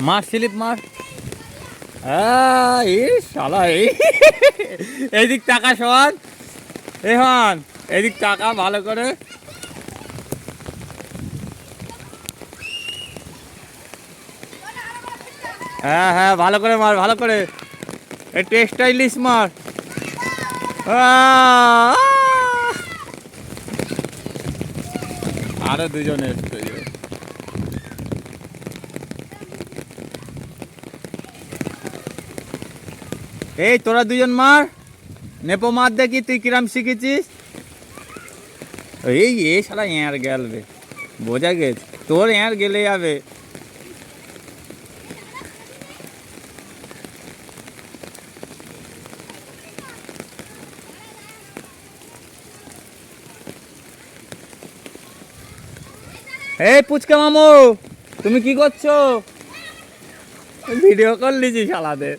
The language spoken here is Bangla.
মার স্লিপ মার। শালা এইদিক টাকা সমান এখন এদিক টাকা ভালো করে। হ্যাঁ হ্যাঁ ভালো করে মার, ভালো করে একটু স্টাইলিশ মার। আরো দুজনে এসছে। এই তোরা দুজন মার, নেপো মার দেখি তুই কিরাম শিখেছিস। এই শালা এর গেলবে, বোঝা গেছে তোর এর গেলে যাবে। এই পুচকা মামু, তুমি কি করছো? ভিডিও কল নিয়েছি শালাদের।